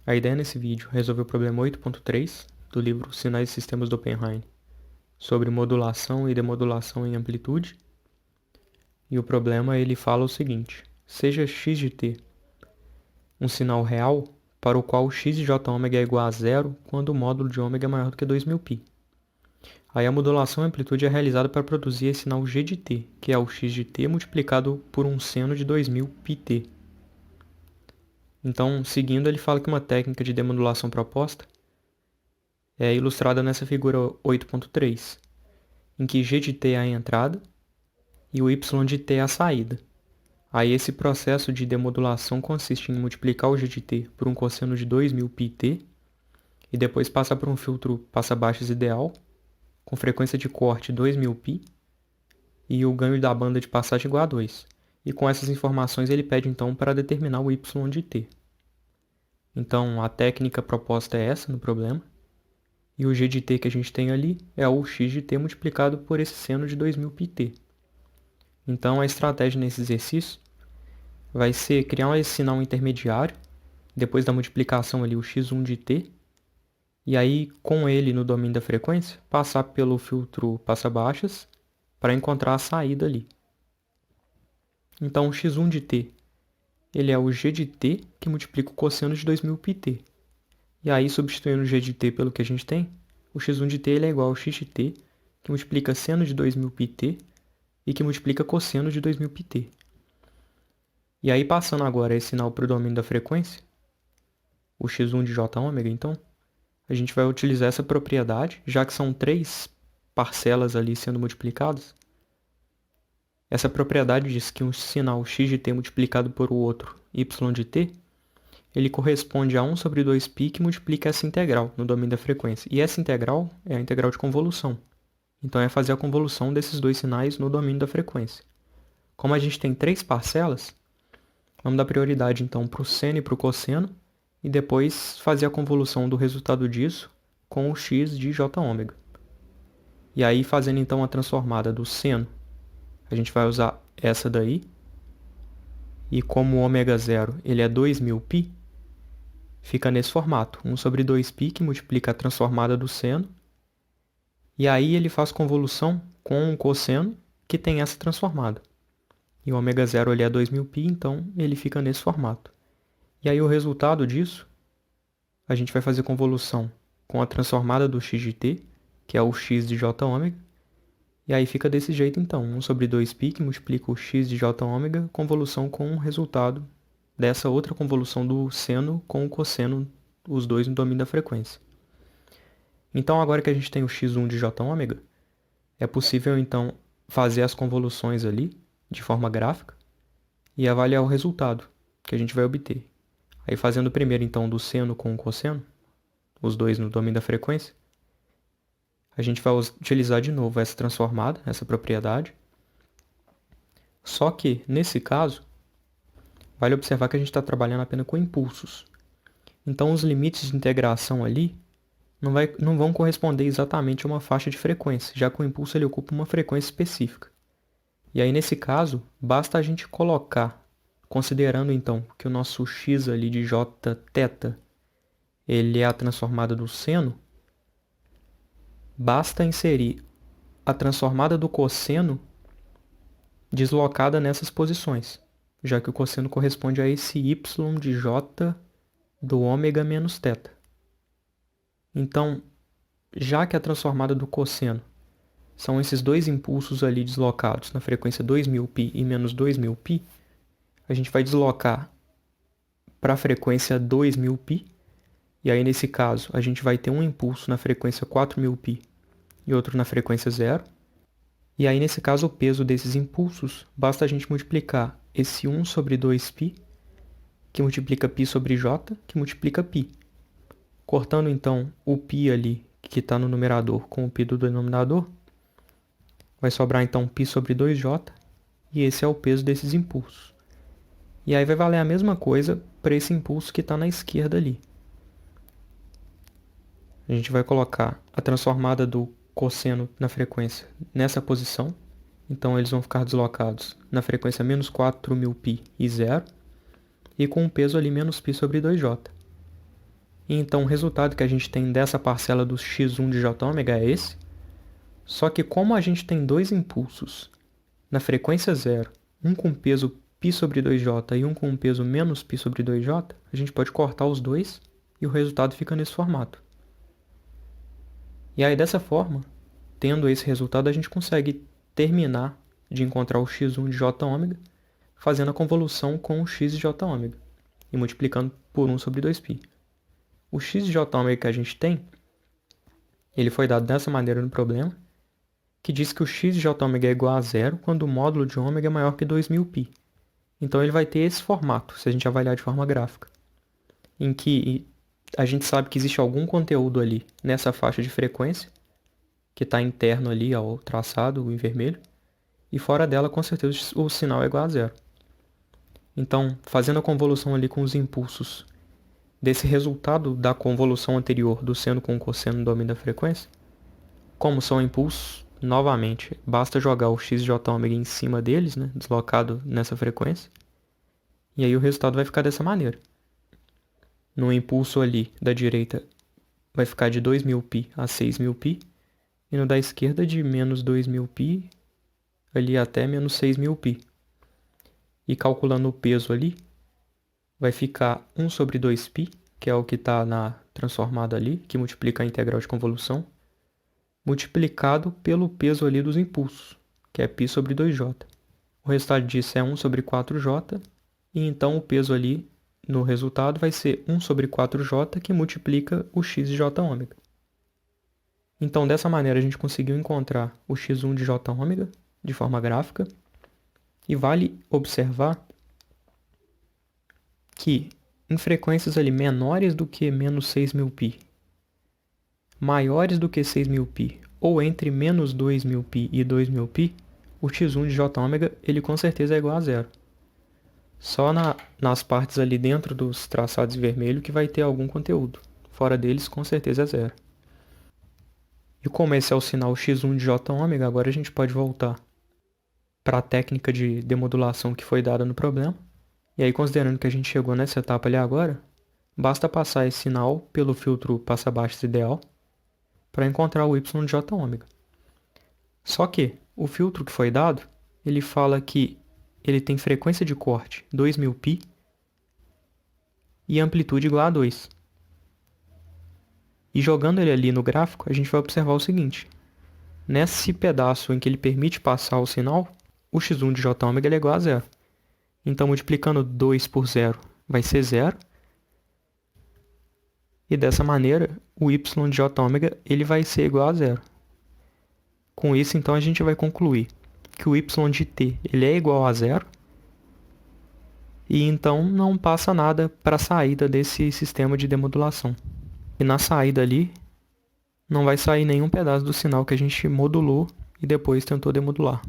A ideia nesse vídeo é resolver o problema 8.3 do livro Sinais e Sistemas do Oppenheim sobre modulação e demodulação em amplitude. E o problema ele fala o seguinte: seja x de t um sinal real para o qual x de jω é igual a zero quando o módulo de ômega é maior do que 2000π. Aí a modulação em amplitude é realizada para produzir esse sinal g de t, que é o x de t multiplicado por um seno de 2000πt. Então, seguindo, ele fala que uma técnica de demodulação proposta é ilustrada nessa figura 8.3, em que g de t é a entrada e o y de t é a saída. Aí esse processo de demodulação consiste em multiplicar o g de t por um cosseno de 2000πt e depois passar por um filtro passa-baixas ideal com frequência de corte 2000π e o ganho da banda de passagem igual a 2. E com essas informações ele pede então para determinar o y de t. Então a técnica proposta é essa no problema. E o g de t que a gente tem ali é o x de t multiplicado por esse seno de 2000πt. Então a estratégia nesse exercício vai ser criar esse sinal intermediário, depois da multiplicação ali o x1 de t, e aí com ele no domínio da frequência, passar pelo filtro passa-baixas para encontrar a saída ali. Então o x1 de t ele é o g de t que multiplica o cosseno de 2000πt. E aí, substituindo o g de t pelo que a gente tem, o x1 de t ele é igual ao x de t, que multiplica seno de 2000πt e que multiplica cosseno de 2000πt. E aí, passando agora esse sinal para o domínio da frequência, o x1 de jω, então, a gente vai utilizar essa propriedade, já que são 3 parcelas ali sendo multiplicadas. Essa propriedade diz que um sinal x de t multiplicado por o outro y de t, ele corresponde a 1 sobre 2π que multiplica essa integral no domínio da frequência. E essa integral é a integral de convolução. Então é fazer a convolução desses dois sinais no domínio da frequência. Como a gente tem 3 parcelas, vamos dar prioridade então para o seno e para o cosseno, e depois fazer a convolução do resultado disso com o x de jω. E aí, fazendo então a transformada do seno, a gente vai usar essa daí, e como o ω0 ele é 2000π, fica nesse formato, 1 sobre 2π que multiplica a transformada do seno, e aí ele faz convolução com o cosseno que tem essa transformada. E o ω0 ele é 2000π, então ele fica nesse formato. E aí o resultado disso, a gente vai fazer convolução com a transformada do x de t, que é o x de jω, e aí fica desse jeito então, 1 sobre 2π que multiplica o x de jω, convolução com o resultado dessa outra convolução do seno com o cosseno, os dois no domínio da frequência. Então agora que a gente tem o x1 de jω, é possível então fazer as convoluções ali, de forma gráfica, e avaliar o resultado que a gente vai obter. Aí fazendo primeiro então do seno com o cosseno, os dois no domínio da frequência, a gente vai utilizar de novo essa transformada, essa propriedade. Só que, nesse caso, vale observar que a gente está trabalhando apenas com impulsos. Então os limites de integração ali não vão corresponder exatamente a uma faixa de frequência, já que o impulso ele ocupa uma frequência específica. E aí, nesse caso, basta a gente colocar, considerando então que o nosso x ali de jθ ele é a transformada do seno, basta inserir a transformada do cosseno deslocada nessas posições, já que o cosseno corresponde a esse y de j do ômega menos θ. Então, já que a transformada do cosseno são esses dois impulsos ali deslocados na frequência 2000π e menos 2000π, a gente vai deslocar para a frequência 2000π, e aí nesse caso a gente vai ter um impulso na frequência 4000π e outro na frequência 0. E aí nesse caso o peso desses impulsos, basta a gente multiplicar esse 1 sobre 2π, que multiplica π sobre j, que multiplica π. Cortando então o π ali, que está no numerador, com o π do denominador, vai sobrar então π sobre 2j, e esse é o peso desses impulsos. E aí vai valer a mesma coisa para esse impulso que está na esquerda ali. A gente vai colocar a transformada do cosseno na frequência nessa posição. Então eles vão ficar deslocados na frequência menos 4000π e 0, e com um peso ali menos π sobre 2j. E então o resultado que a gente tem dessa parcela do x1 de jω é esse. Só que como a gente tem dois impulsos na frequência zero, um com peso π sobre 2j e um com peso menos π sobre 2j, a gente pode cortar os dois e o resultado fica nesse formato. E aí dessa forma, tendo esse resultado, a gente consegue terminar de encontrar o x1 de jω fazendo a convolução com o x de jω e multiplicando por 1 sobre 2π. O x de jω que a gente tem, ele foi dado dessa maneira no problema, que diz que o x de jω é igual a zero quando o módulo de ômega é maior que 2000π. Então ele vai ter esse formato, se a gente avaliar de forma gráfica, em que a gente sabe que existe algum conteúdo ali nessa faixa de frequência, que está interno ali ao traçado em vermelho, e fora dela, com certeza, o sinal é igual a zero. Então, fazendo a convolução ali com os impulsos desse resultado da convolução anterior do seno com o cosseno no domínio da frequência, como são impulsos, novamente, basta jogar o x de jω em cima deles, né, deslocado nessa frequência, e aí o resultado vai ficar dessa maneira. No impulso ali da direita vai ficar de 2000π a 6000π, e no da esquerda de menos 2000π ali até menos 6000π. E calculando o peso ali, vai ficar 1 sobre 2π, que é o que está transformado ali, que multiplica a integral de convolução, multiplicado pelo peso ali dos impulsos, que é π sobre 2j. O resultado disso é 1 sobre 4j, e então o peso ali no resultado vai ser 1 sobre 4j, que multiplica o x de jω. Então, dessa maneira, a gente conseguiu encontrar o x1 de jω de forma gráfica, e vale observar que em frequências ali menores do que menos 6000π, maiores do que 6000π, ou entre menos 2000π e 2000π, o x1 de jω ele com certeza é igual a zero. Só nas partes ali dentro dos traçados em vermelho que vai ter algum conteúdo. Fora deles, com certeza é zero. E como esse é o sinal x1 de jω, agora a gente pode voltar para a técnica de demodulação que foi dada no problema. E aí, considerando que a gente chegou nessa etapa ali agora, basta passar esse sinal pelo filtro passa-baixos ideal para encontrar o y de jω. Só que o filtro que foi dado, ele fala que ele tem frequência de corte 2000π e amplitude igual a 2. E jogando ele ali no gráfico, a gente vai observar o seguinte. Nesse pedaço em que ele permite passar o sinal, o x1 de jω ele é igual a zero. Então, multiplicando 2 por 0 vai ser 0. E dessa maneira, o y de jω ele vai ser igual a zero. Com isso, então, a gente vai concluir que o y de t ele é igual a zero. E então não passa nada para a saída desse sistema de demodulação. E na saída ali, não vai sair nenhum pedaço do sinal que a gente modulou e depois tentou demodular.